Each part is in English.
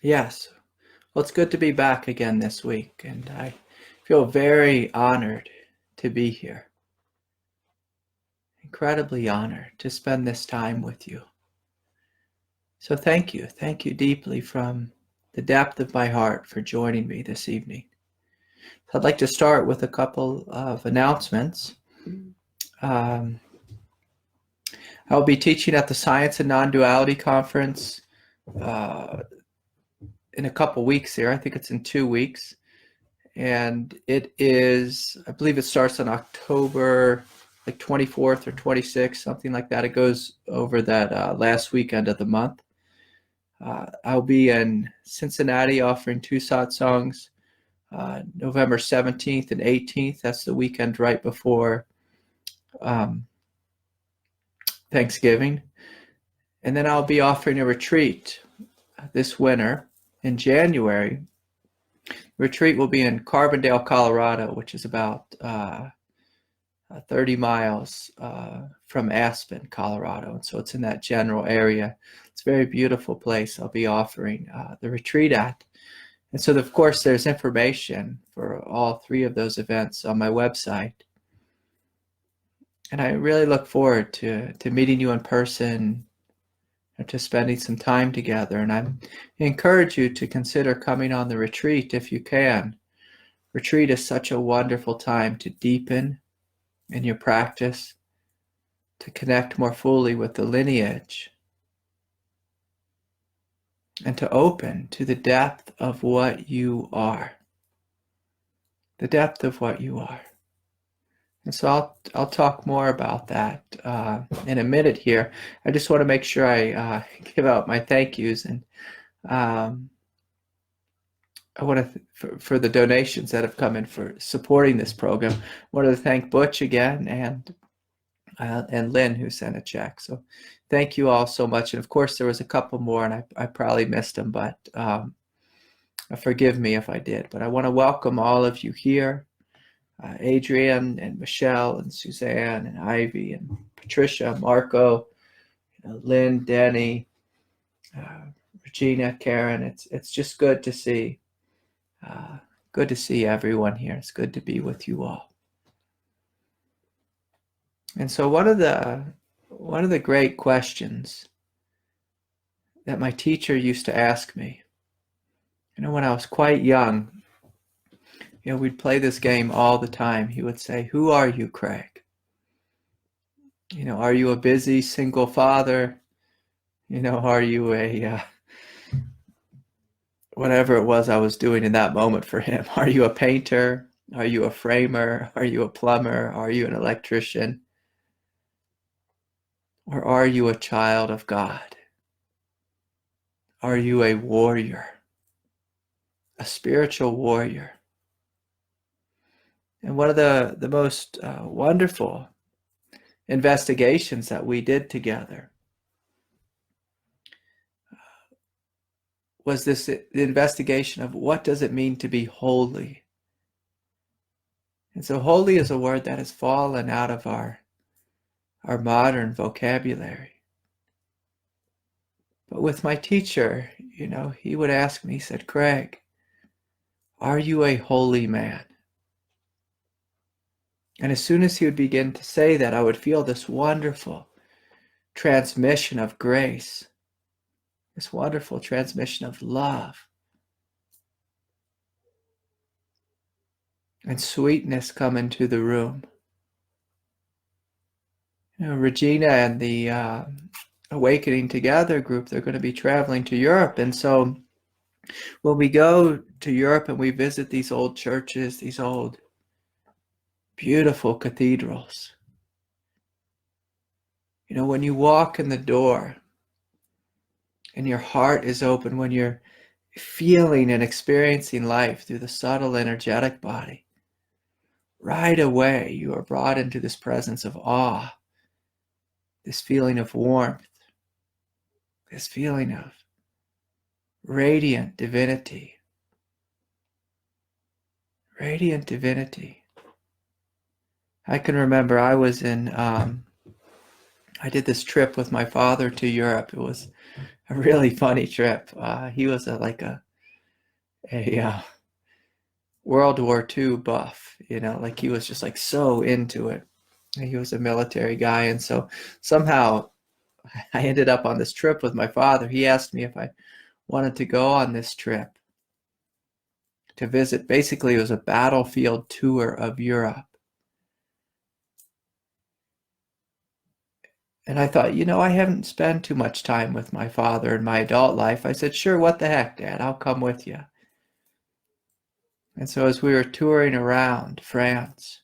Yes. Well, it's good to be back again this week, and I feel very honored to be here. Incredibly honored to spend this time with you. So thank you. Thank you deeply from the depth of my heart for joining me this evening. I'd like to start with a couple of announcements. I'll be teaching at the Science and Non-Duality Conference in a couple weeks here. I think it's in 2 weeks. And it is, I believe it starts on October like 24th or 26th, something like that. It goes over that last weekend of the month. I'll be in Cincinnati offering 2 satsangs, November 17th and 18th. That's the weekend right before Thanksgiving. And then I'll be offering a retreat this winter in January. The retreat will be in Carbondale, Colorado, which is about 30 miles from Aspen, Colorado. And so it's in that general area. It's a very beautiful place I'll be offering the retreat at. And so, of course, there's information for all 3 of those events on my website. And I really look forward to meeting you in person, and to spending some time together. And I encourage you to consider coming on the retreat if you can. Retreat is such a wonderful time to deepen in your practice, to connect more fully with the lineage, and to open to the depth of what you are. The depth of what you are. And so I'll talk more about that in a minute here. I just want to make sure I give out my thank yous, and I want to for the donations that have come in for supporting this program. I want to thank Butch again and Lynn, who sent a check. So thank you all so much. And of course, there was a couple more, and I probably missed them, but forgive me if I did. But I want to welcome all of you here. Adrian and Michelle and Suzanne and Ivy and Patricia, Marco, Lynn, Denny, Regina, Karen. It's just good to see. Good to see everyone here. It's good to be with you all. And so one of the great questions that my teacher used to ask me, when I was quite young, we'd play this game all the time. He would say, "Who are you, Craig? Are you a busy single father? Are you a whatever it was I was doing in that moment for him? Are you a painter? Are you a framer? Are you a plumber? Are you an electrician? Or are you a child of God? Are you a warrior? A spiritual warrior?" And one of the most wonderful investigations that we did together was the investigation of what does it mean to be holy. And so holy is a word that has fallen out of our modern vocabulary. But with my teacher, he would ask me, he said, "Craig, are you a holy man?" And as soon as he would begin to say that, I would feel this wonderful transmission of grace, this wonderful transmission of love, and sweetness come into the room. Regina and the Awakening Together group, they're going to be traveling to Europe. And so when we go to Europe and we visit these old churches, these old beautiful cathedrals, when you walk in the door and your heart is open, when you're feeling and experiencing life through the subtle energetic body, right away you are brought into this presence of awe, this feeling of warmth, this feeling of radiant divinity. Radiant divinity. I can remember I was I did this trip with my father to Europe. It was really funny trip. He was like a World War II buff, like he was just like so into it. He was a military guy, and so somehow I ended up on this trip with my father. He asked me if I wanted to go on this trip to visit. Basically, it was a battlefield tour of Europe. And I thought, I haven't spent too much time with my father in my adult life. I said, sure, what the heck, Dad? I'll come with you. And so as we were touring around France,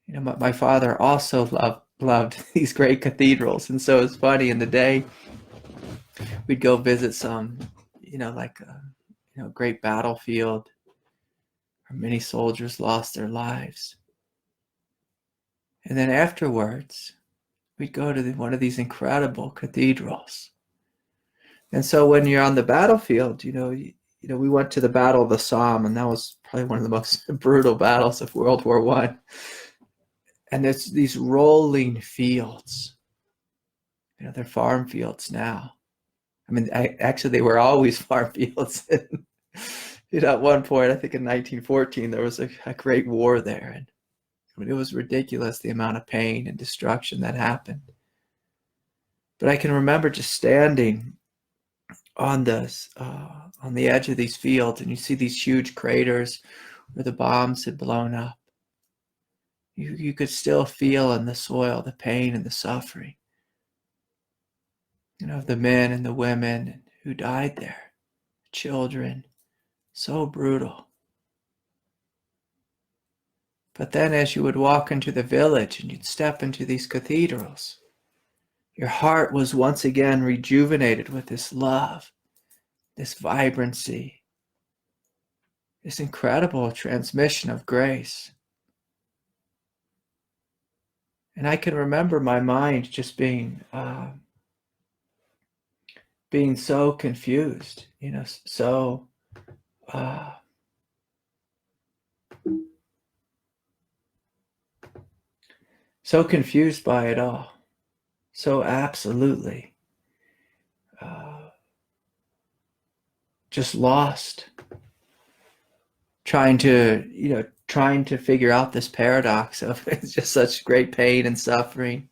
my father also loved these great cathedrals. And so it's funny, in the day, we'd go visit some, like a great battlefield where many soldiers lost their lives. And then afterwards, we'd go to one of these incredible cathedrals. And so when you're on the battlefield, we went to the Battle of the Somme, and that was probably one of the most brutal battles of World War I. And there's these rolling fields. They're farm fields now. I mean, actually, they were always farm fields. At one point, I think in 1914, there was a great war there. And it was ridiculous, the amount of pain and destruction that happened. But I can remember just standing on the edge of these fields, and you see these huge craters where the bombs had blown up. You could still feel in the soil the pain and the suffering, of the men and the women who died there, children, so brutal. But then as you would walk into the village and you'd step into these cathedrals, your heart was once again rejuvenated with this love, this vibrancy, this incredible transmission of grace. And I can remember my mind just being so confused, so confused by it all, so absolutely just lost, trying to figure out this paradox of it's just such great pain and suffering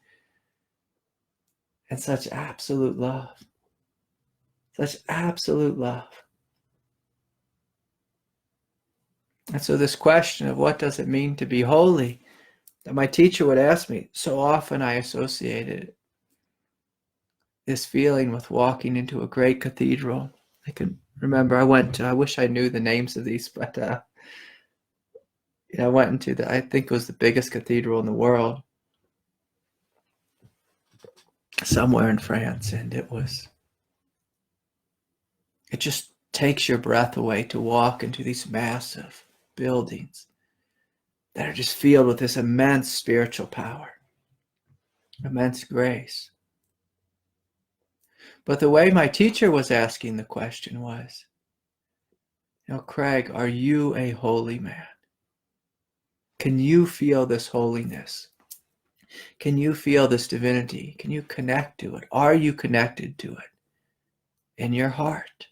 and such absolute love. Such absolute love. And so this question of what does it mean to be holy, that my teacher would ask me, so often I associated this feeling with walking into a great cathedral. I can remember I wish I knew the names of these, but I went into I think it was the biggest cathedral in the world, somewhere in France, and it just takes your breath away to walk into these massive buildings that are just filled with this immense spiritual power, immense grace. But the way my teacher was asking the question was, Craig, are you a holy man? Can you feel this holiness? Can you feel this divinity? Can you connect to it? Are you connected to it in your heart?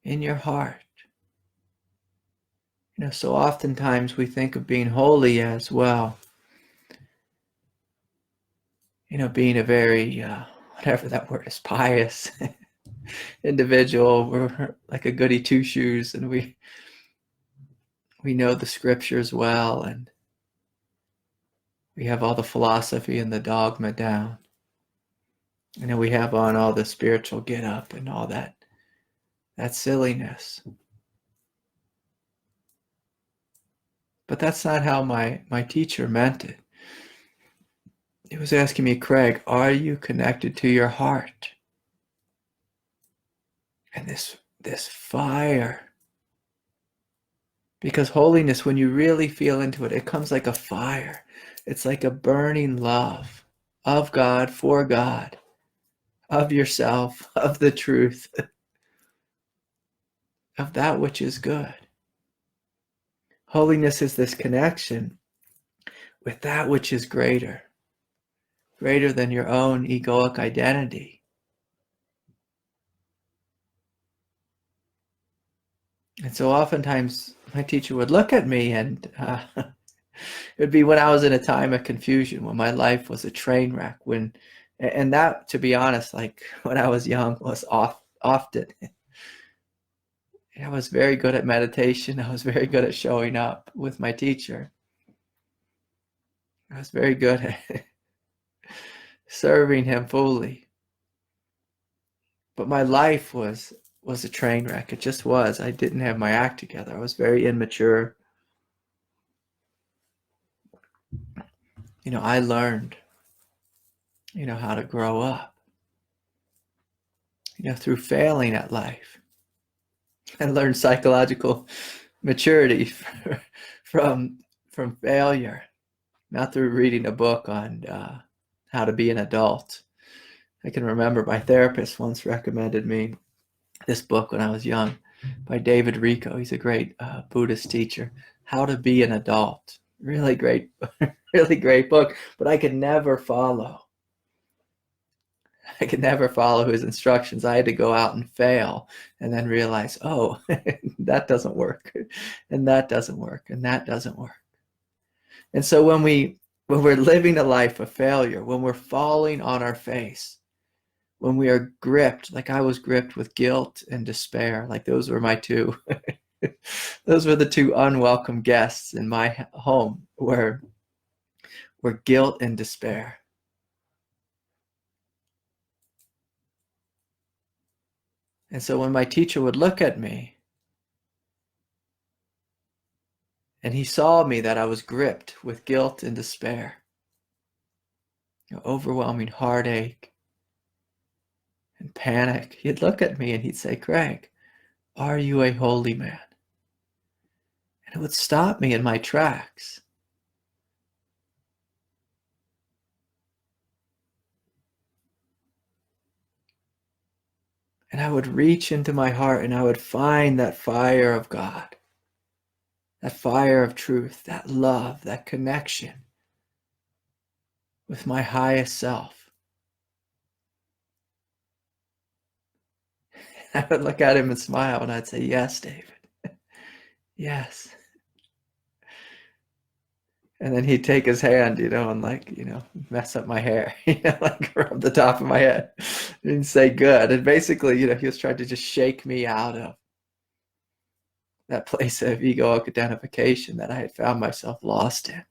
In your heart. So oftentimes we think of being holy as, well, being a very, whatever that word is, pious individual. We're like a goody two-shoes, and we know the scriptures well, and we have all the philosophy and the dogma down. We have on all the spiritual get up and all that silliness. But that's not how my teacher meant it. He was asking me, Craig, are you connected to your heart? And this fire. Because holiness, when you really feel into it, it comes like a fire. It's like a burning love of God, for God, of yourself, of the truth, of that which is good. Holiness is this connection with that which is greater, greater than your own egoic identity. And so oftentimes my teacher would look at me and it would be when I was in a time of confusion, when my life was a train wreck, and that, to be honest, like when I was young, was often. I was very good at meditation. I was very good at showing up with my teacher. I was very good at serving him fully. But my life was a train wreck. It just was. I didn't have my act together. I was very immature. I learned, how to grow up, through failing at life. I learned psychological maturity from failure, not through reading a book on how to be an adult. I can remember my therapist once recommended me this book when I was young by David Rico. He's a great Buddhist teacher. How to Be an Adult. Really great, really great book, but I could never follow. I could never follow his instructions. I had to go out and fail and then realize, oh, that doesn't work, and that doesn't work, and that doesn't work. And so when we're living a life of failure, when we're falling on our face, when we are gripped, like I was gripped with guilt and despair, like those were my two, those were the two unwelcome guests in my home, were guilt and despair. And so when my teacher would look at me and he saw me that I was gripped with guilt and despair, overwhelming heartache and panic, he'd look at me and he'd say, "Craig, are you a holy man?" And it would stop me in my tracks. And I would reach into my heart and I would find that fire of God, that fire of truth, that love, that connection with my highest self. I would look at him and smile and I'd say, "Yes, David, yes." And then he'd take his hand, and mess up my hair, like rub the top of my head and say, "Good." And basically, he was trying to just shake me out of that place of egoic identification that I had found myself lost in.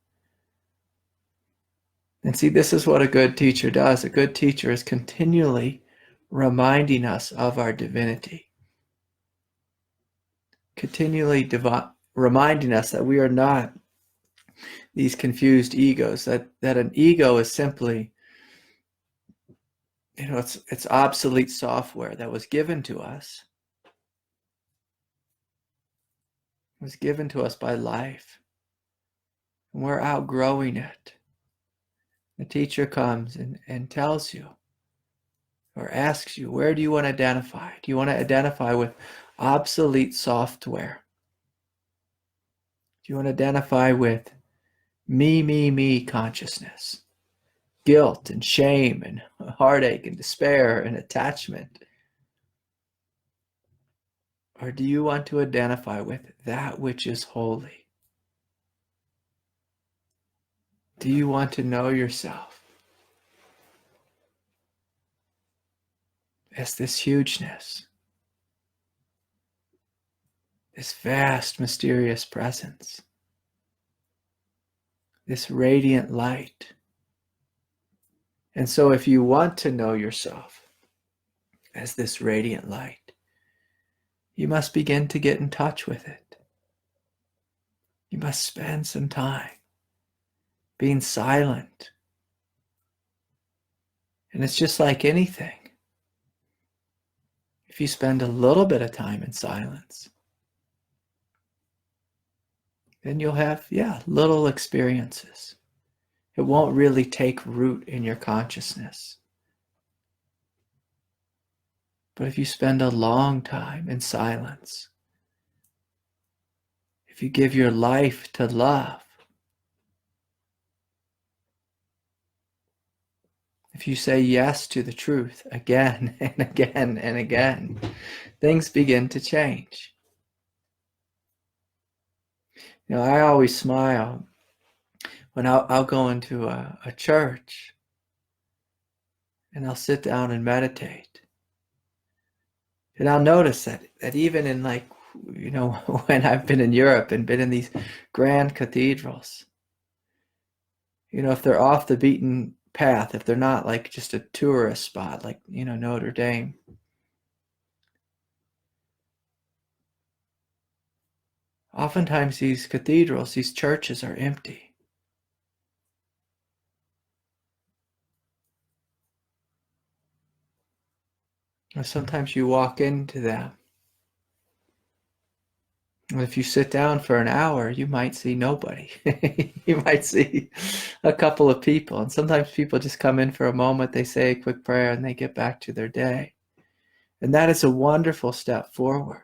And see, this is what a good teacher does. A good teacher is continually reminding us of our divinity, continually reminding us that we are not these confused egos, that an ego is simply, it's obsolete software that was given to us. It was given to us by life. And we're outgrowing it. The teacher comes and tells you or asks you, where do you want to identify? Do you want to identify with obsolete software? Do you want to identify with me consciousness, guilt and shame and heartache and despair and attachment? Or do you want to identify with that which is holy? Do you want to know yourself as this hugeness, this vast, mysterious presence, this radiant light? And so if you want to know yourself as this radiant light, you must begin to get in touch with it. You must spend some time being silent. And it's just like anything. If you spend a little bit of time in silence, then you'll have, little experiences. It won't really take root in your consciousness. But if you spend a long time in silence, if you give your life to love, if you say yes to the truth again and again and again, things begin to change. I always smile when I'll go into a church and I'll sit down and meditate. And I'll notice that even in when I've been in Europe and been in these grand cathedrals, if they're off the beaten path, if they're not like just a tourist spot, like, Notre Dame, oftentimes these cathedrals, these churches are empty. Sometimes you walk into them, and if you sit down for an hour, you might see nobody. You might see a couple of people, and sometimes people just come in for a moment, they say a quick prayer, and they get back to their day. And that is a wonderful step forward.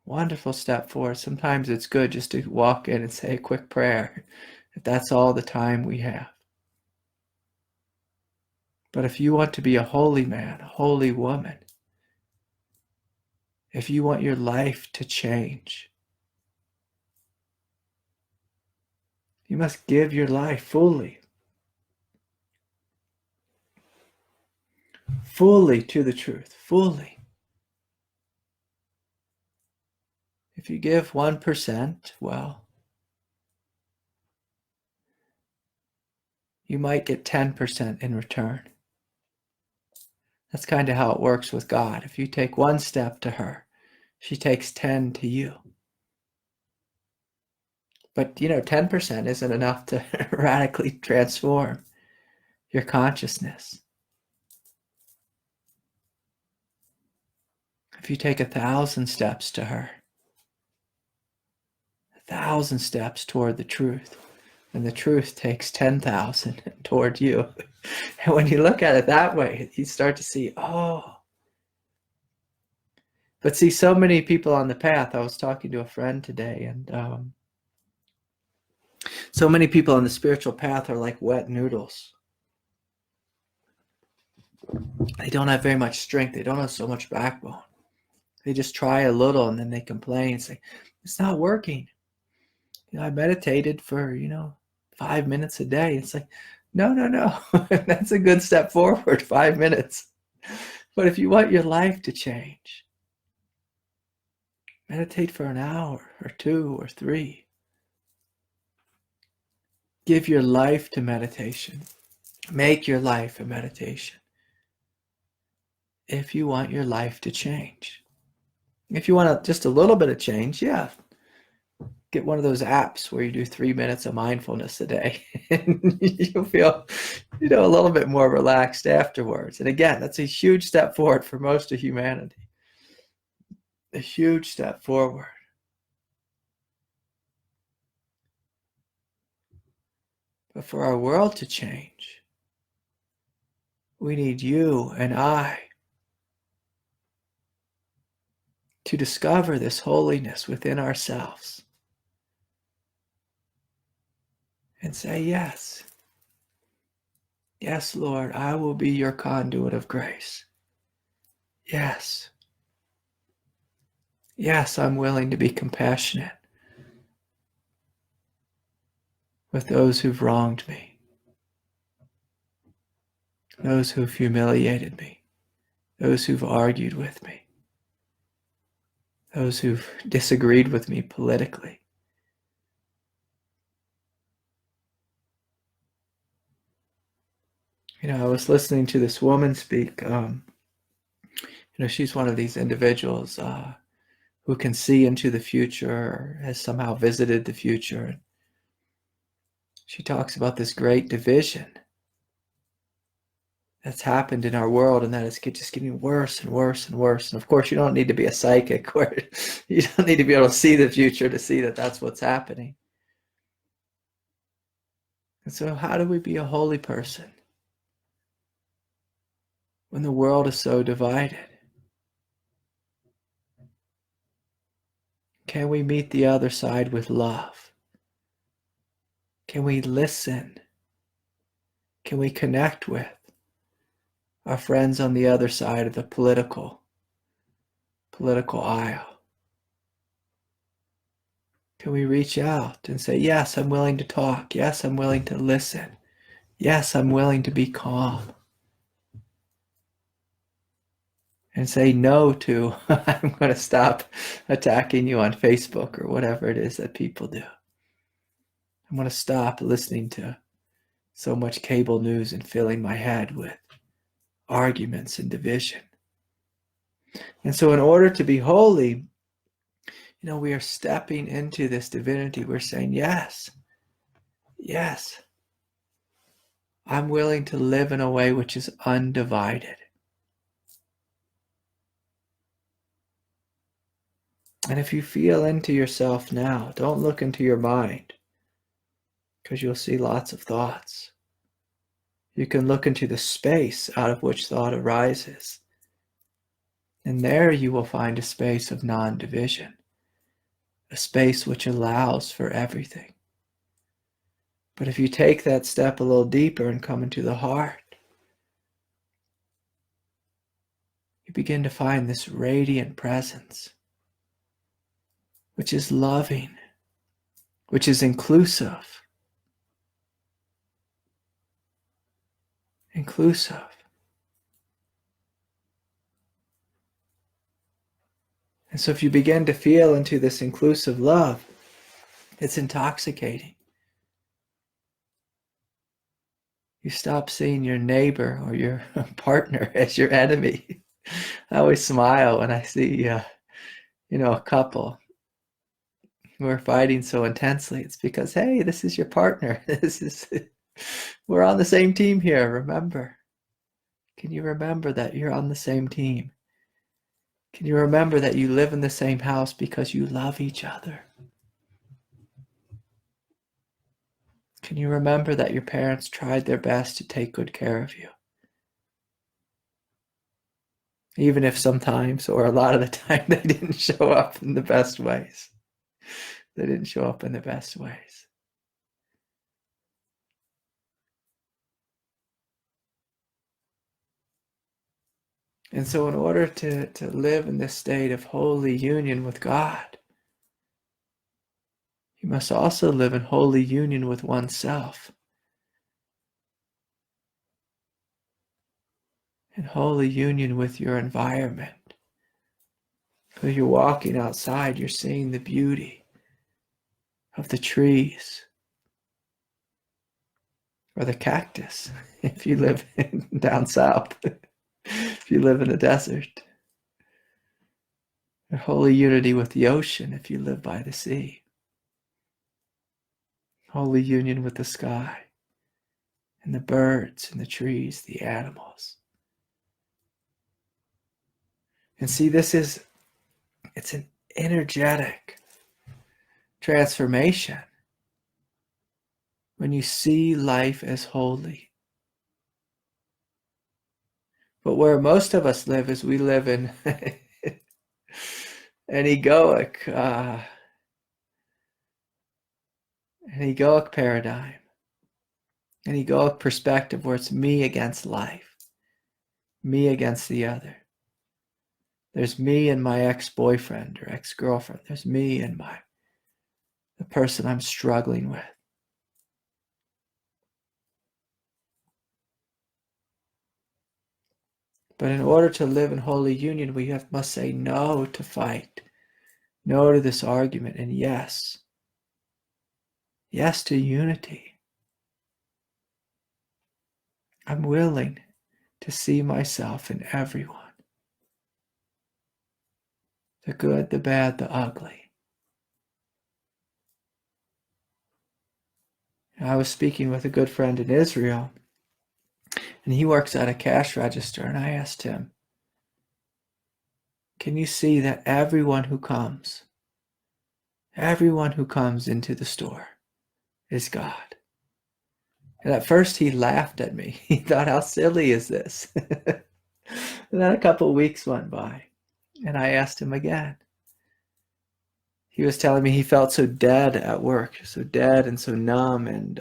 Wonderful step forward. Sometimes it's good just to walk in and say a quick prayer, if that's all the time we have. But if you want to be a holy man, a holy woman, if you want your life to change, you must give your life fully to the truth, fully. If you give 1%, well, you might get 10% in return. That's kind of how it works with God. If you take 1 step to her, she takes 10 to you. But 10% isn't enough to radically transform your consciousness. If you take 1,000 steps to her, 1,000 steps toward the truth, and the truth takes 10,000 toward you. And when you look at it that way, you start to see, oh. But see, so many people on the path, I was talking to a friend today, and so many people on the spiritual path are like wet noodles. They don't have very much strength. They don't have so much backbone. They just try a little and then they complain and say, it's not working. I meditated for, 5 minutes a day. It's like, no. That's a good step forward, 5 minutes. But if you want your life to change, meditate for an hour or 2 or 3. Give your life to meditation. Make your life a meditation. If you want your life to change. If you want just a little bit of change, yeah. Get one of those apps where you do 3 minutes of mindfulness a day. And you'll feel, a little bit more relaxed afterwards. And again, that's a huge step forward for most of humanity. A huge step forward. But for our world to change, we need you and I to discover this holiness within ourselves and say, yes. Yes, Lord, I will be your conduit of grace. Yes. Yes, I'm willing to be compassionate with those who've wronged me, those who've humiliated me, those who've argued with me, those who've disagreed with me politically. I was listening to this woman speak. She's one of these individuals who can see into the future or has somehow visited the future. She talks about this great division that's happened in our world, and that is just getting worse and worse and worse. And of course, you don't need to be a psychic, or you don't need to be able to see the future to see that that's what's happening. And so how do we be a holy person when the world is so divided? Can we meet the other side with love? Can we listen Can we connect with our friends on the other side of the political aisle? Can we reach out and say, yes, I'm willing to talk. Yes, I'm willing to listen. Yes, I'm willing to be calm. And say no to, I'm going to stop attacking you on Facebook or whatever it is that people do. I'm going to stop listening to so much cable news and filling my head with arguments and division. And so in order to be holy, we are stepping into this divinity. We're saying, yes, I'm willing to live in a way which is undivided. And if you feel into yourself now, don't look into your mind, because you'll see lots of thoughts. You can look into the space out of which thought arises. And there you will find a space of non-division, a space which allows for everything. But if you take that step a little deeper and come into the heart, you begin to find this radiant presence, which is loving, which is inclusive. And so if you begin to feel into this inclusive love, it's intoxicating. You stop seeing your neighbor or your partner as your enemy. I always smile when I see, a couple who are fighting so intensely. It's because, hey, this is your partner. We're on the same team here, remember. Can you remember that you're on the same team? Can you remember that you live in the same house because you love each other? Can you remember that your parents tried their best to take good care of you? Even if sometimes, or a lot of the time, they didn't show up in the best ways. And so in order to live in this state of holy union with God, you must also live in holy union with oneself. In holy union with your environment. So you're walking outside, you're seeing the beauty of the trees or the cactus if you live down south, if you live in the desert. In holy unity with the ocean if you live by the sea. Holy union with the sky and the birds and the trees, the animals. And see, it's an energetic transformation when you see life as holy. But where most of us live is we live in an egoic paradigm, an egoic perspective where it's me against life, me against the other. There's me and my ex-boyfriend or ex-girlfriend. There's me and the person I'm struggling with. But in order to live in holy union, we must say no to fight, no to this argument, and yes to unity. I'm willing to see myself in everyone. The good, the bad, the ugly. I was speaking with a good friend in Israel, and he works at a cash register, and I asked him, can you see that everyone who comes into the store is God? And at first he laughed at me. He thought, how silly is this? And then a couple of weeks went by, and I asked him again. He was telling me he felt so dead at work, so dead and so numb, and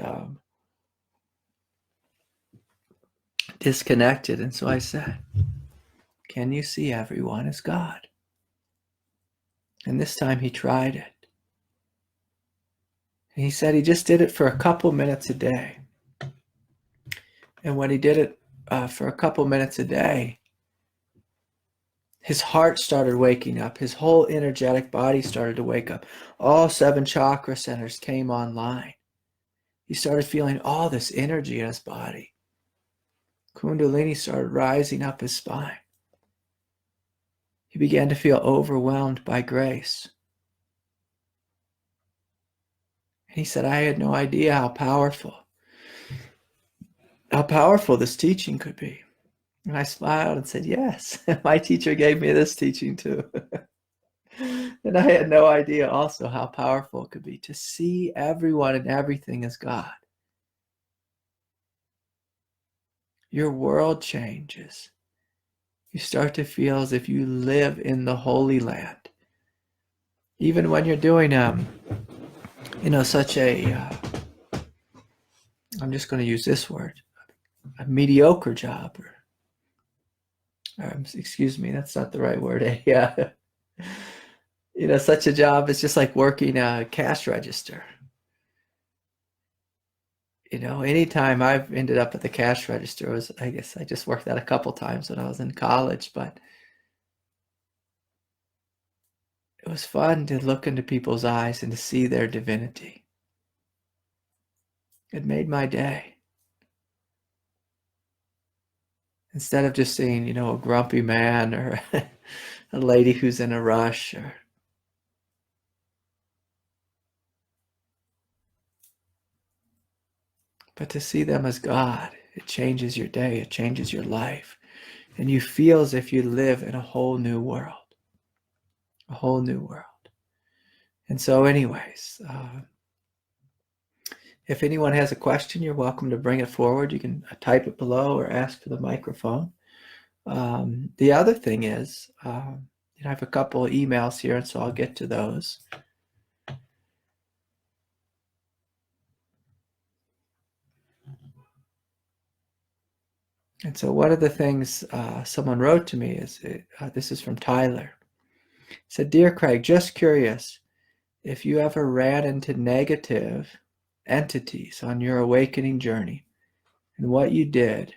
disconnected. And so I said, can you see everyone as God? And this time he tried it. And he said he just did it for a couple minutes a day. And when he did it for a couple minutes a day, his heart started waking up. His whole energetic body started to wake up. All 7 chakra centers came online. He started feeling all this energy in his body. Kundalini started rising up his spine. He began to feel overwhelmed by grace. And he said, I had no idea how powerful this teaching could be. And I smiled and said, yes, my teacher gave me this teaching too. And I had no idea also how powerful it could be to see everyone and everything as God. Your world changes. You start to feel as if you live in the Holy Land. Even when you're doing, such a, I'm just going to use this word, a mediocre job, or excuse me, that's not the right word. Such a job is just like working a cash register. Anytime I've ended up at the cash register I guess I just worked that a couple times when I was in college, but it was fun to look into people's eyes and to see their divinity. It made my day. Instead of just seeing, a grumpy man or a lady who's in a rush, but to see them as God, it changes your day, it changes your life. And you feel as if you live in a whole new world. A whole new world. And so anyways, if anyone has a question, you're welcome to bring it forward. You can type it below or ask for the microphone. The other thing is, I have a couple of emails here, and so I'll get to those. And so one of the things someone wrote to me is, this is from Tyler. He said, Dear Craig, just curious if you ever ran into negative entities on your awakening journey and what you did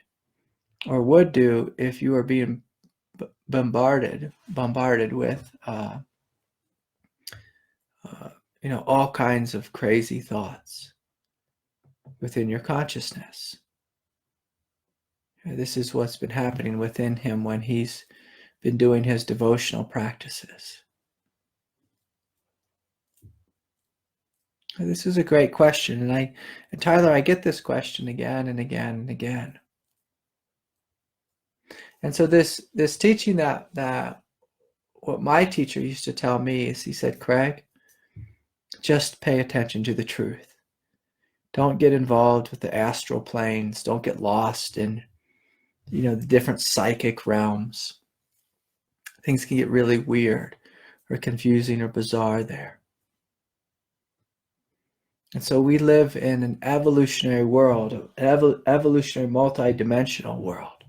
or would do if you were being bombarded with all kinds of crazy thoughts within your consciousness. This is what's been happening within him when he's been doing his devotional practices. This is a great question, and Tyler, I get this question again and again and again. And so this teaching that what my teacher used to tell me is, he said, Craig, just pay attention to the truth. Don't get involved with the astral planes. Don't get lost in, the different psychic realms. Things can get really weird or confusing or bizarre there. And so we live in an evolutionary world, an evolutionary multi-dimensional world.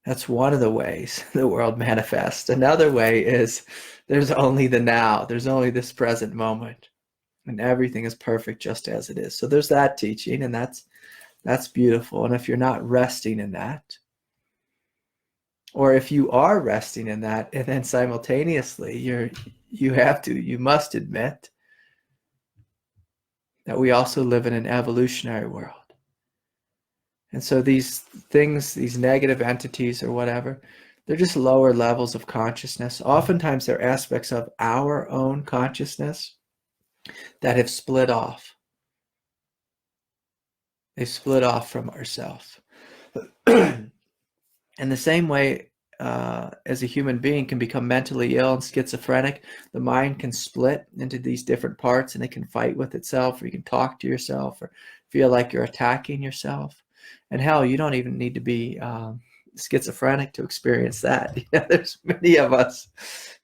That's one of the ways the world manifests. Another way is there's only the now. There's only this present moment. And everything is perfect just as it is. So there's that teaching, and that's beautiful. And if you're not resting in that, or if you are resting in that, and then simultaneously you must admit that we also live in an evolutionary world. And so these things, these negative entities or whatever, they're just lower levels of consciousness. Oftentimes they're aspects of our own consciousness that have split off. They split off from ourselves. In the same way, as a human being can become mentally ill and schizophrenic, the mind can split into these different parts, and it can fight with itself, or you can talk to yourself, or feel like you're attacking yourself. And hell, you don't even need to be schizophrenic to experience that. There's many of us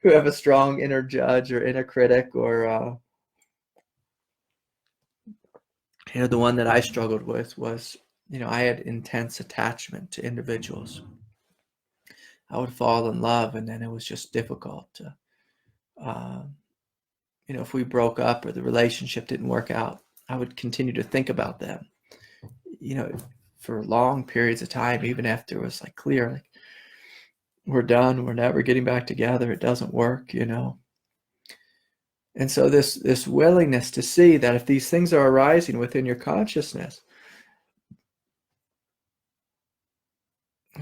who have a strong inner judge or inner critic, or the one that I struggled with was I had intense attachment to individuals. I would fall in love, and then it was just difficult to, if we broke up or the relationship didn't work out, I would continue to think about them, for long periods of time, even after it was like clear, like, we're done, we're never getting back together, it doesn't work, And so this willingness to see that if these things are arising within your consciousness,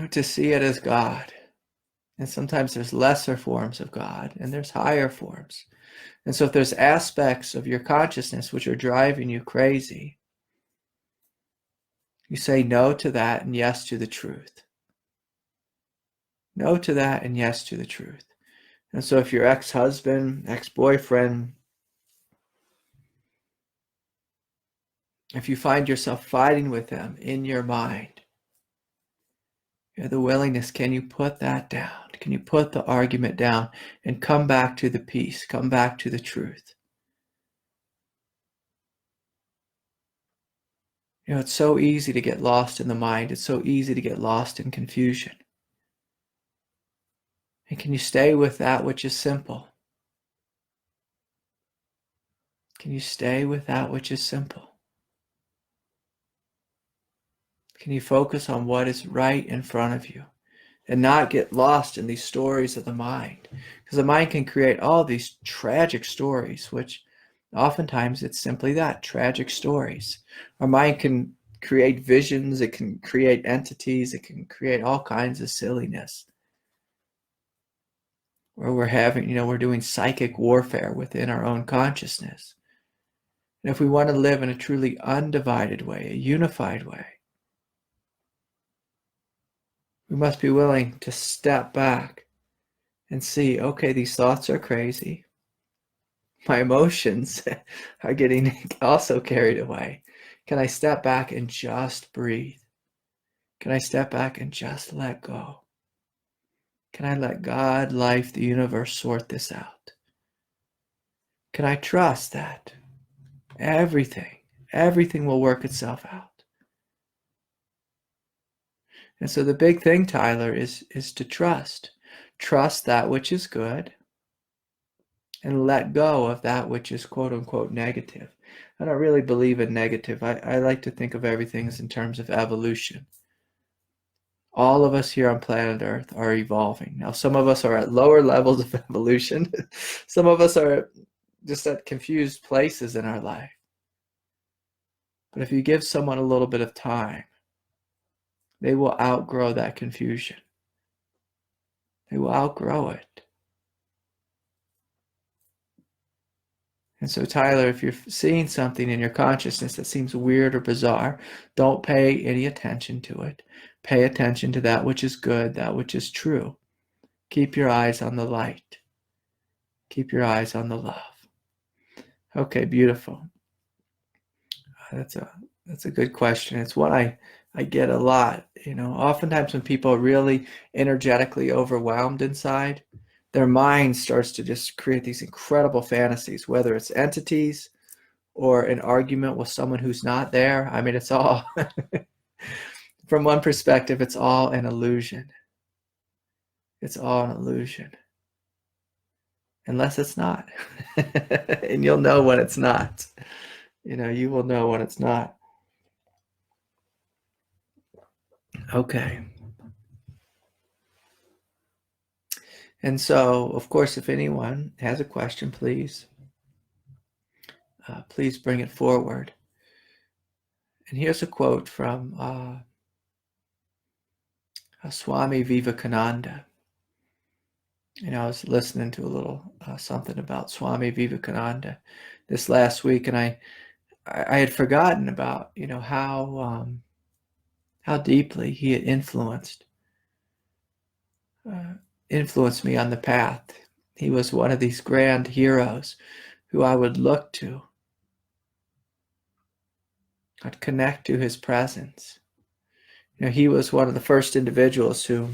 to see it as God. And sometimes there's lesser forms of God and there's higher forms. And so if there's aspects of your consciousness which are driving you crazy, you say no to that and yes to the truth. No to that and yes to the truth. And so if your ex-husband, ex-boyfriend, if you find yourself fighting with them in your mind, the willingness, can you put that down? Can you put the argument down and come back to the peace, come back to the truth? It's so easy to get lost in the mind. It's so easy to get lost in confusion. And can you stay with that which is simple? Can you stay with that which is simple? Can you focus on what is right in front of you and not get lost in these stories of the mind? Because the mind can create all these tragic stories, which oftentimes it's simply that, tragic stories. Our mind can create visions, it can create entities, it can create all kinds of silliness. Where we're doing psychic warfare within our own consciousness. And if we want to live in a truly undivided way, a unified way, we must be willing to step back and see, okay, these thoughts are crazy. My emotions are getting also carried away. Can I step back and just breathe? Can I step back and just let go? Can I let God, life, the universe sort this out? Can I trust that everything will work itself out? And so the big thing, Tyler, is to trust. Trust that which is good and let go of that which is quote unquote negative. I don't really believe in negative. I like to think of everything as in terms of evolution. All of us here on planet Earth are evolving. Now, some of us are at lower levels of evolution. Some of us are just at confused places in our life. But if you give someone a little bit of time, they will outgrow that confusion. They will outgrow it. And so, Tyler, if you're seeing something in your consciousness that seems weird or bizarre, don't pay any attention to it. Pay attention to that which is good, that which is true. Keep your eyes on the light. Keep your eyes on the love. Okay, beautiful. That's a good question. It's one I get a lot. Oftentimes when people are really energetically overwhelmed inside, their mind starts to just create these incredible fantasies, whether it's entities or an argument with someone who's not there. I mean, it's all, from one perspective, it's all an illusion. It's all an illusion. Unless it's not. And you'll know when it's not. You will know when it's not. Okay. And so, of course, if anyone has a question, please bring it forward. And here's a quote from Swami Vivekananda. I was listening to a little something about Swami Vivekananda this last week, and I had forgotten about how deeply he had influenced me on the path. He was one of these grand heroes who I would look to. I'd connect to his presence. He was one of the first individuals who,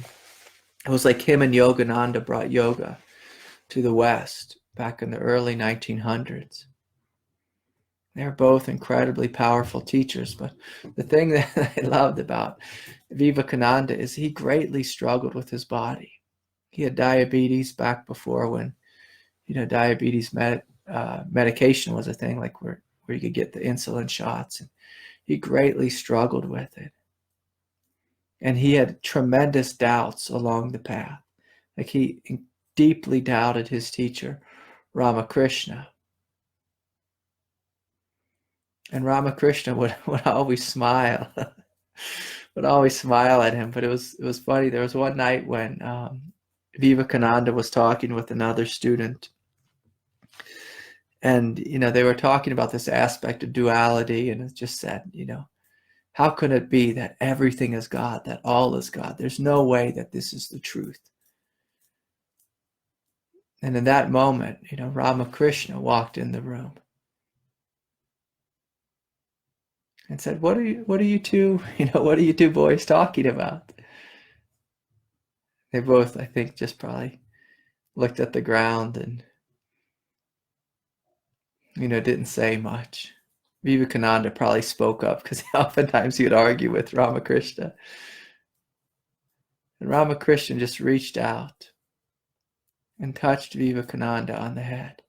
it was like him and Yogananda brought yoga to the West back in the early 1900s. They're both incredibly powerful teachers, but the thing that I loved about Vivekananda is he greatly struggled with his body. He had diabetes back before when, diabetes medication was a thing, like where you could get the insulin shots. And he greatly struggled with it. And he had tremendous doubts along the path. Like he deeply doubted his teacher, Ramakrishna. And Ramakrishna would always smile, would always smile at him. But it was funny. There was one night when Vivekananda was talking with another student, and they were talking about this aspect of duality, and it just said, how could it be that everything is God, that all is God? There's no way that this is the truth. And in that moment, Ramakrishna walked in the room and said, what are you two boys talking about? They both, I think, just probably looked at the ground and, didn't say much. Vivekananda probably spoke up because oftentimes he would argue with Ramakrishna. And Ramakrishna just reached out and touched Vivekananda on the head.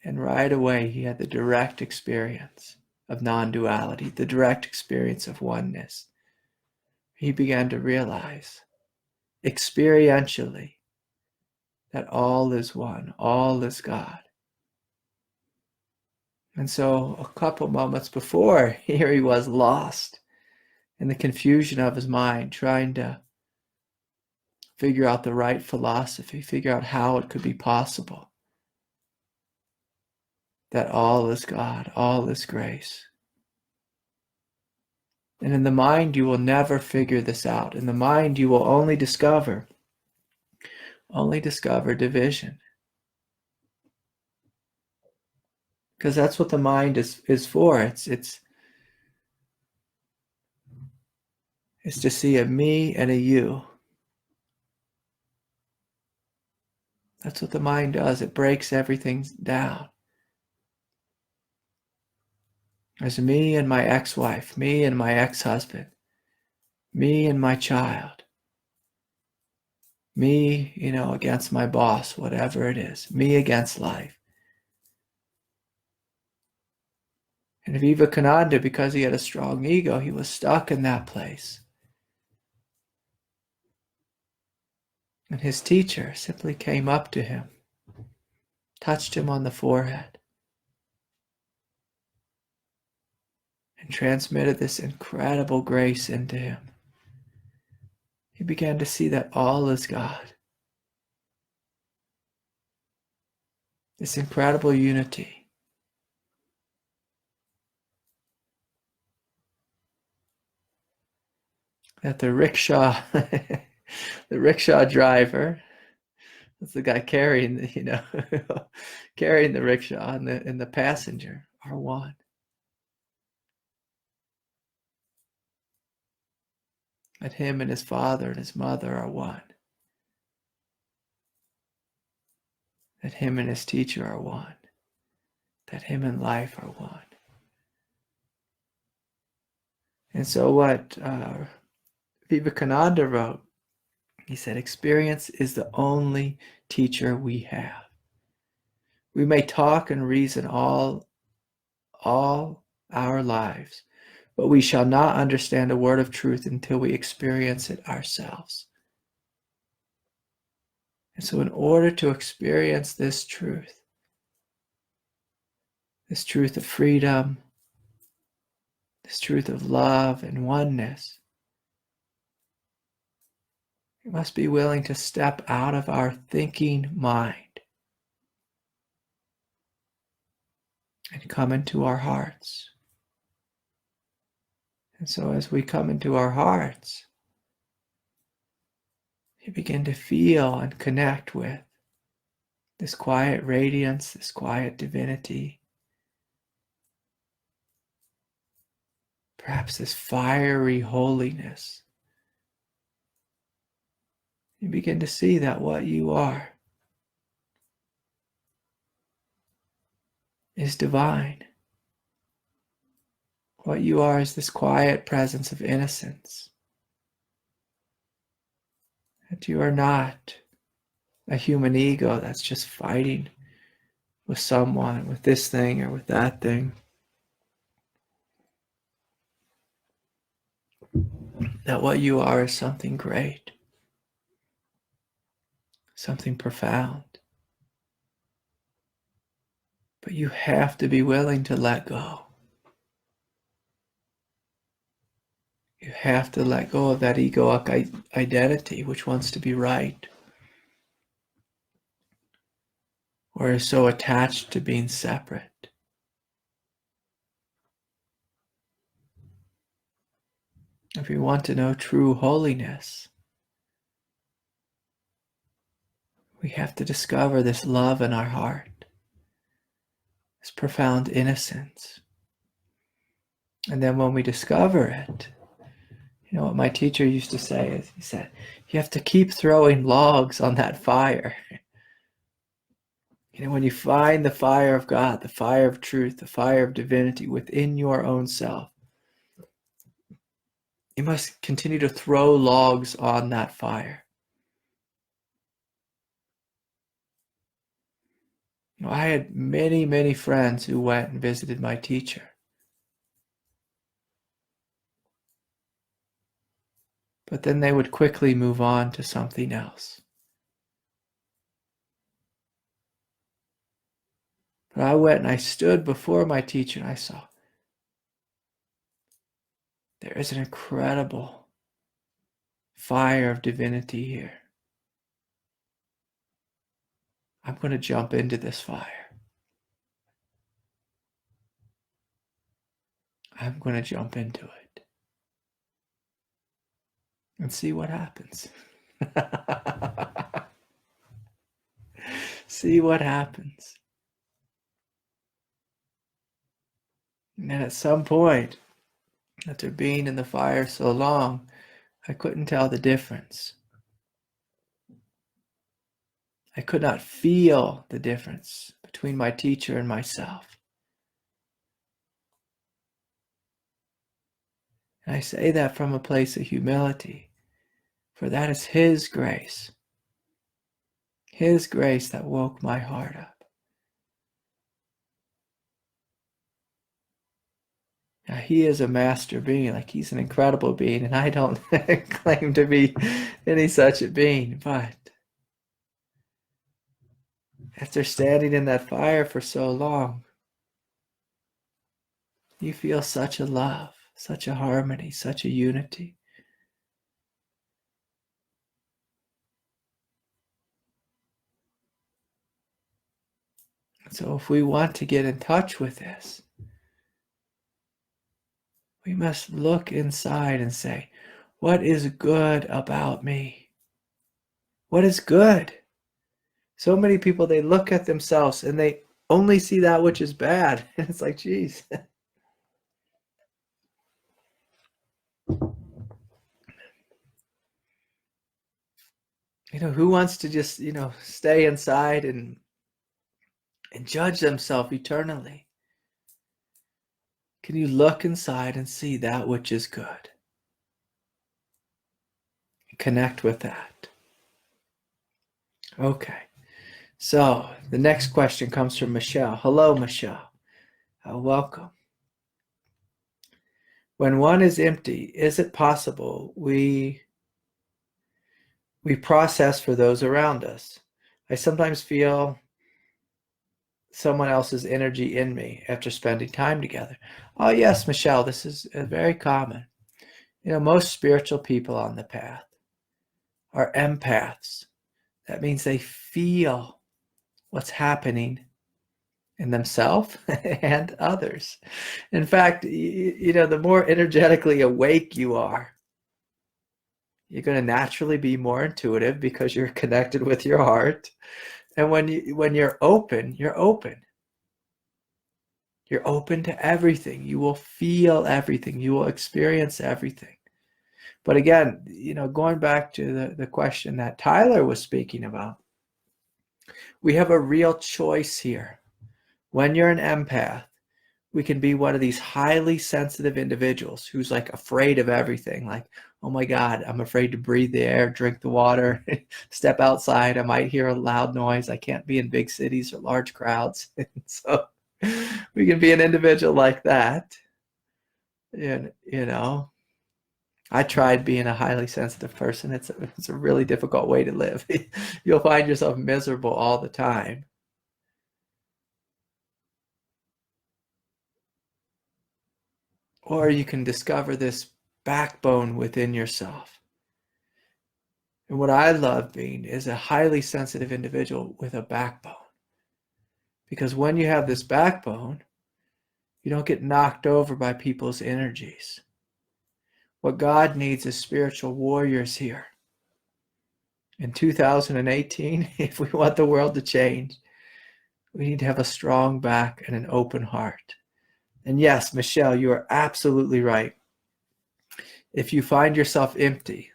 And right away, he had the direct experience of non-duality, the direct experience of oneness. He began to realize experientially that all is one, all is God. And so a couple moments before, here he was lost in the confusion of his mind, trying to figure out the right philosophy, figure out how it could be possible that all is God, all is grace. And in the mind, you will never figure this out. In the mind, you will only discover division. Because that's what the mind is for. It's to see a me and a you. That's what the mind does. It breaks everything down. There's me and my ex-wife, me and my ex-husband, me and my child, me, against my boss, whatever it is, me against life. And Vivekananda, because he had a strong ego, he was stuck in that place. And his teacher simply came up to him, touched him on the forehead, and transmitted this incredible grace into him. He began to see that all is God. This incredible unity. That the rickshaw driver, that's the guy carrying carrying the rickshaw, and the passenger are one. That him and his father and his mother are one. That him and his teacher are one. That him and life are one. And so what Vivekananda wrote, he said, experience is the only teacher we have. We may talk and reason all our lives, but we shall not understand a word of truth until we experience it ourselves. And so in order to experience this truth of freedom, this truth of love and oneness, we must be willing to step out of our thinking mind and come into our hearts. And so as we come into our hearts, you begin to feel and connect with this quiet radiance, this quiet divinity, perhaps this fiery holiness. You begin to see that what you are is divine. What you are is this quiet presence of innocence. That you are not a human ego that's just fighting with someone, with this thing or with that thing. That what you are is something great, something profound. But you have to be willing to let go. You have to let go of that egoic identity which wants to be right, or is so attached to being separate. If we want to know true holiness, we have to discover this love in our heart, this profound innocence. And then when we discover it, you know what my teacher used to say is, he said, you have to keep throwing logs on that fire. You know, when you find the fire of God, the fire of truth, the fire of divinity within your own self, you must continue to throw logs on that fire. You know, I had many, many friends who went and visited my teacher. But then they would quickly move on to something else. But I went and I stood before my teacher and I saw there is an incredible fire of divinity here. I'm going to jump into this fire. I'm going to jump into it and see what happens. See what happens. And then at some point, after being in the fire so long, I couldn't tell the difference. I could not feel the difference between my teacher and myself. And I say that from a place of humility, for that is His grace that woke my heart up. Now, He is a master being, like He's an incredible being, and I don't claim to be any such a being, but after standing in that fire for so long, you feel such a love, such a harmony, such a unity. So if we want to get in touch with this, we must look inside and say, what is good about me? What is good? So many people, they look at themselves and they only see that which is bad. And it's like, geez. You know, who wants to just, stay inside and judge themselves eternally? Can you look inside and see that which is good? Connect with that. Okay. So the next question comes from Michelle. Hello, Michelle. Welcome. When one is empty, is it possible we process for those around us? I sometimes feel someone else's energy in me after spending time together. Oh yes, Michelle, this is very common. Most spiritual people on the path are empaths. That means they feel what's happening in themselves and others. In fact, the more energetically awake you are, you're going to naturally be more intuitive because you're connected with your heart. And when you're open, you're open. You're open to everything. You will feel everything. You will experience everything. But again, going back to the question that Tyler was speaking about, we have a real choice here. When you're an empath, we can be one of these highly sensitive individuals who's like afraid of everything. Like, oh my God, I'm afraid to breathe the air, drink the water, step outside. I might hear a loud noise. I can't be in big cities or large crowds. So we can be an individual like that. And, I tried being a highly sensitive person. It's a really difficult way to live. You'll find yourself miserable all the time. Or you can discover this backbone within yourself. And what I love being is a highly sensitive individual with a backbone. Because when you have this backbone, you don't get knocked over by people's energies. What God needs is spiritual warriors here. In 2018, if we want the world to change, we need to have a strong back and an open heart. And yes, Michelle, you are absolutely right. If you find yourself empty,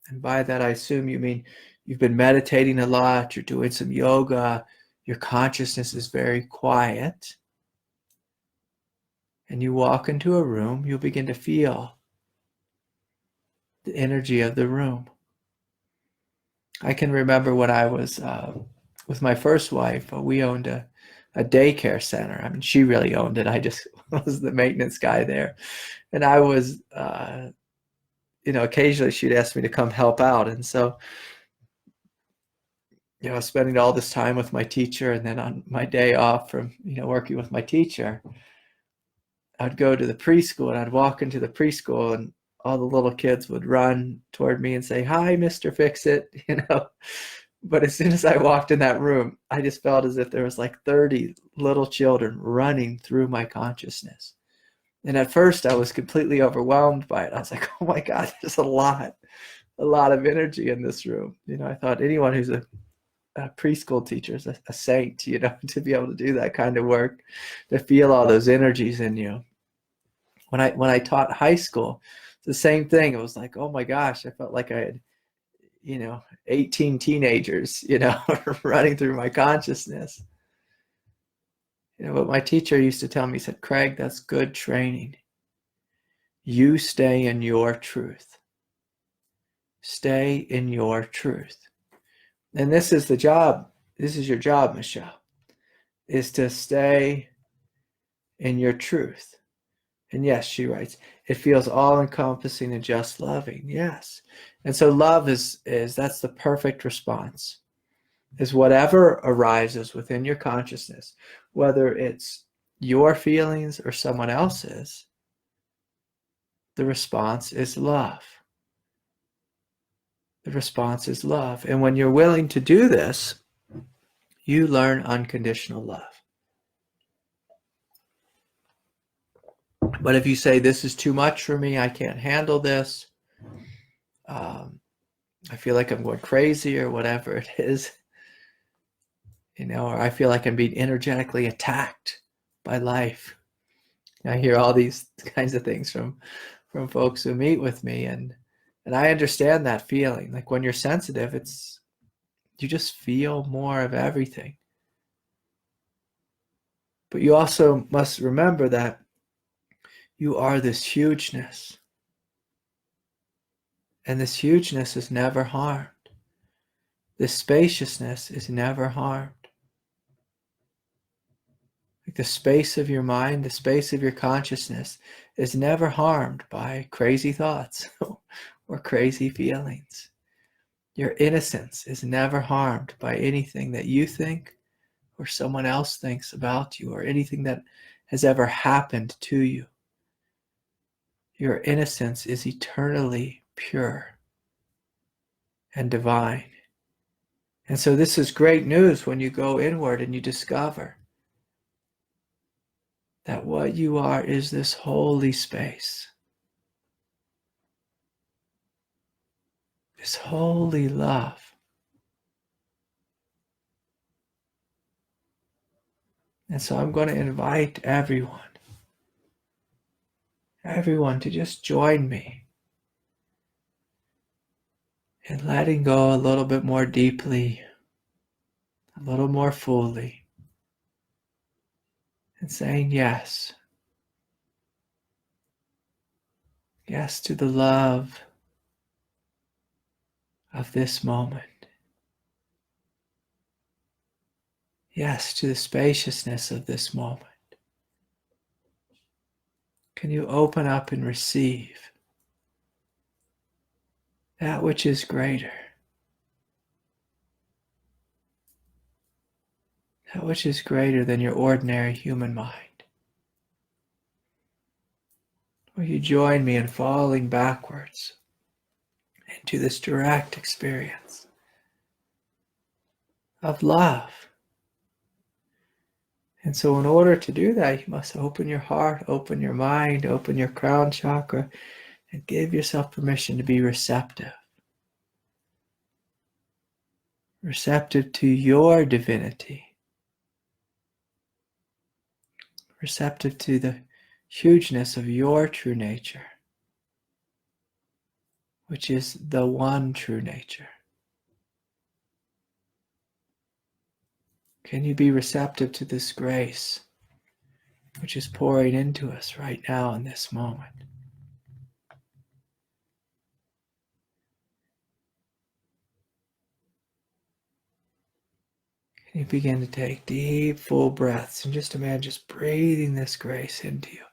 and by that I assume you mean you've been meditating a lot, you're doing some yoga, your consciousness is very quiet, and you walk into a room, you'll begin to feel the energy of the room. I can remember when I was with my first wife, we owned a daycare center. I mean, she really owned it. I just was the maintenance guy there. And I was, occasionally she'd ask me to come help out. And so, spending all this time with my teacher, and then on my day off from, working with my teacher, I'd go to the preschool and I'd walk into the preschool and all the little kids would run toward me and say, "Hi, Mr. Fix-It," But as soon as I walked in that room, I just felt as if there was like 30 little children running through my consciousness. And at first I was completely overwhelmed by it. I was like, oh my God, there's a lot of energy in this room. I thought anyone who's a preschool teacher is a saint, to be able to do that kind of work, to feel all those energies in you. When I taught high school, the same thing. It was like, oh my gosh, I felt like I had 18 teenagers, running through my consciousness. But my teacher used to tell me, he said, "Craig, that's good training. You stay in your truth. Stay in your truth." And this is the job. This is your job, Michelle, is to stay in your truth. And yes, she writes, it feels all-encompassing and just loving. Yes. And so love is that's the perfect response, is whatever arises within your consciousness, whether it's your feelings or someone else's, the response is love. The response is love. And when you're willing to do this, you learn unconditional love. But if you say, this is too much for me, I can't handle this, I feel like I'm going crazy or whatever it is, or I feel like I'm being energetically attacked by life. I hear all these kinds of things from folks who meet with me, and I understand that feeling. Like when you're sensitive, you just feel more of everything. But you also must remember that you are this hugeness. And this hugeness is never harmed. This spaciousness is never harmed. Like the space of your mind, the space of your consciousness is never harmed by crazy thoughts or crazy feelings. Your innocence is never harmed by anything that you think or someone else thinks about you or anything that has ever happened to you. Your innocence is eternally pure and divine. And so this is great news when you go inward and you discover that what you are is this holy space, this holy love. And so I'm going to invite everyone to just join me in letting go a little bit more deeply, a little more fully. and saying yes. Yes to the love of this moment. Yes to the spaciousness of this moment. Can you open up and receive that which is greater? That which is greater than your ordinary human mind. Will you join me in falling backwards into this direct experience of love? And so in order to do that, you must open your heart, open your mind, open your crown chakra, and give yourself permission to be receptive. Receptive to your divinity. Receptive to the hugeness of your true nature, which is the one true nature. Can you be receptive to this grace which is pouring into us right now in this moment? Can you begin to take deep, full breaths and just imagine just breathing this grace into you?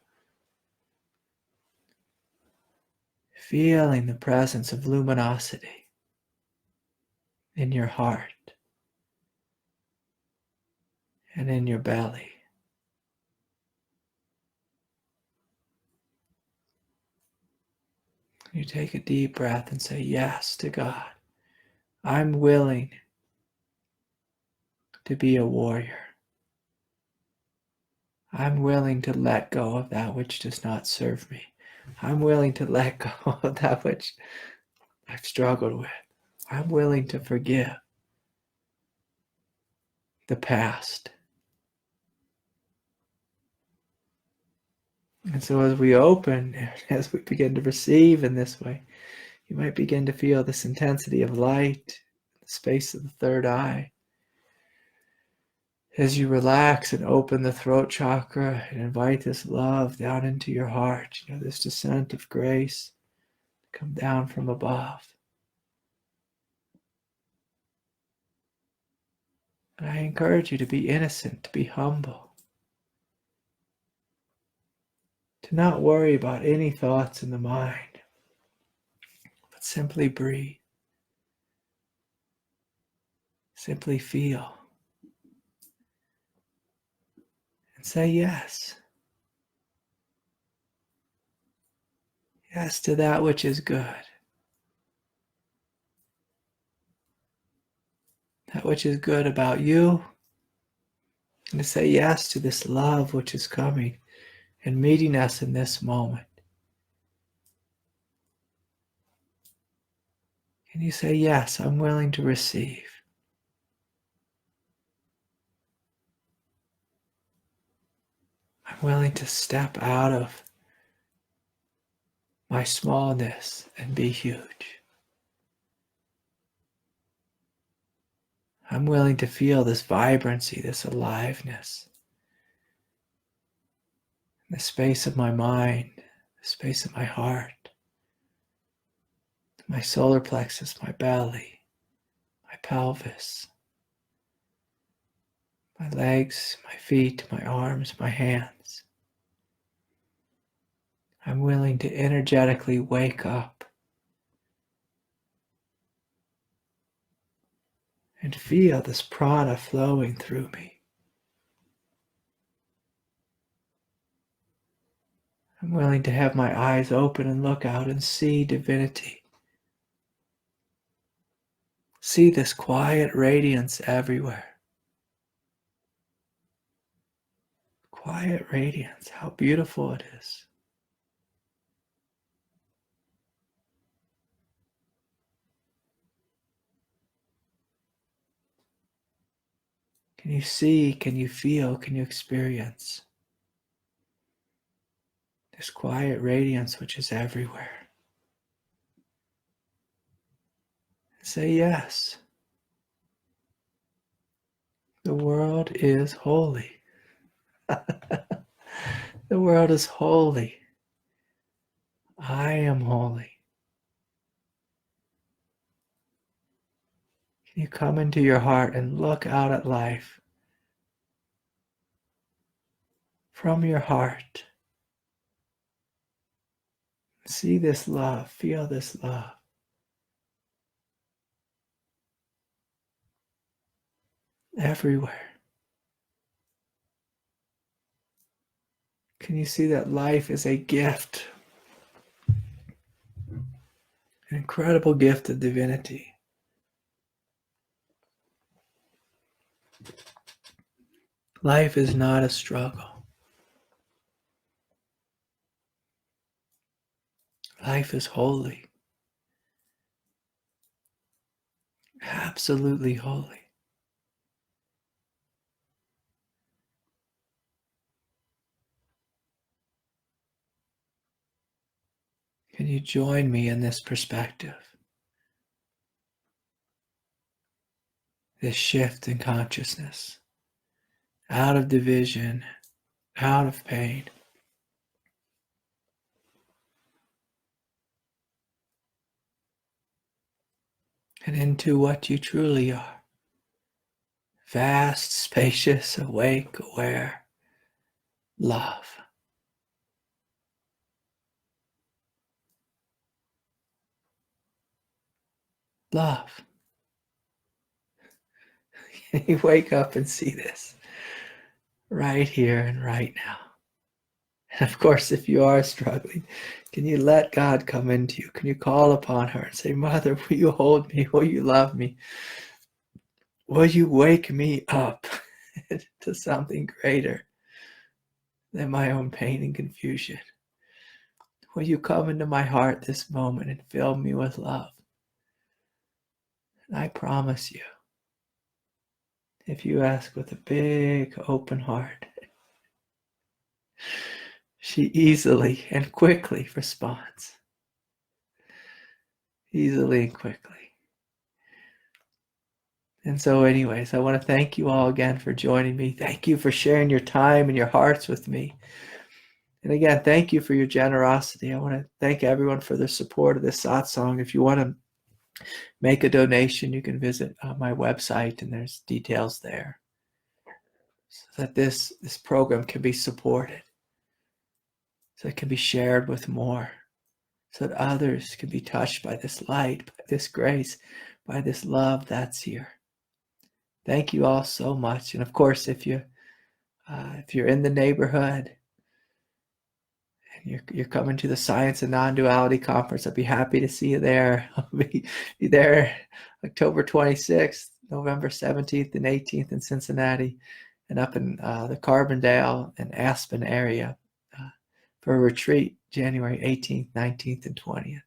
Feeling the presence of luminosity in your heart and in your belly. You take a deep breath and say yes to God. I'm willing to be a warrior. I'm willing to let go of that which does not serve me. I'm willing to let go of that which I've struggled with. I'm willing to forgive the past. And so as we open, as we begin to receive in this way, you might begin to feel this intensity of light, the space of the third eye. As you relax and open the throat chakra and invite this love down into your heart, this descent of grace come down from above. And I encourage you to be innocent, to be humble, to not worry about any thoughts in the mind, but simply breathe, simply feel, and say yes. Yes to that which is good, that which is good about you, and to say yes to this love which is coming and meeting us in this moment. And you say, yes, I'm willing to receive. I'm willing to step out of my smallness and be huge. I'm willing to feel this vibrancy, this aliveness, the space of my mind, the space of my heart, my solar plexus, my belly, my pelvis, my legs, my feet, my arms, my hands. I'm willing to energetically wake up and feel this prana flowing through me. I'm willing to have my eyes open and look out and see divinity. See this quiet radiance everywhere. Quiet radiance, how beautiful it is. Can you see, can you feel, can you experience this quiet radiance which is everywhere? Say yes. The world is holy. The world is holy. I am holy. Can you come into your heart and look out at life from your heart? See this love, feel this love. Everywhere. Can you see that life is a gift? An incredible gift of divinity. Life is not a struggle. Life is holy. Absolutely holy. Can you join me in this perspective? This shift in consciousness. Out of division, out of pain. And into what you truly are. Vast, spacious, awake, aware, love. Love. You wake up and see this right here and right now. And of course, if you are struggling, can you let God come into you? Can you call upon her and say, Mother, will you hold me? Will you love me? Will you wake me up to something greater than my own pain and confusion? Will you come into my heart this moment and fill me with love? And I promise you, if you ask with a big open heart, she easily and quickly responds. Easily and quickly. And so anyways, I want to thank you all again for joining me. Thank you for sharing your time and your hearts with me. And again, thank you for your generosity. I want to thank everyone for their support of this satsang. If you want to make a donation, you can visit my website and there's details there so that this program can be supported, so it can be shared with more, so that others can be touched by this light, by this grace, by this love that's here. Thank you all so much. And of course, if you're in the neighborhood and you're coming to the Science and Non-Duality Conference, I'd be happy to see you there. I'll be there October 26th, November 17th and 18th in Cincinnati, and up in the Carbondale and Aspen area for a retreat, January 18th, 19th, and 20th.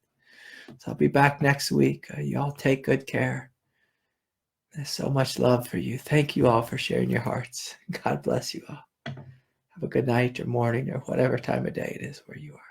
So I'll be back next week. You all take good care. There's so much love for you. Thank you all for sharing your hearts. God bless you all. Have a good night or morning or whatever time of day it is where you are.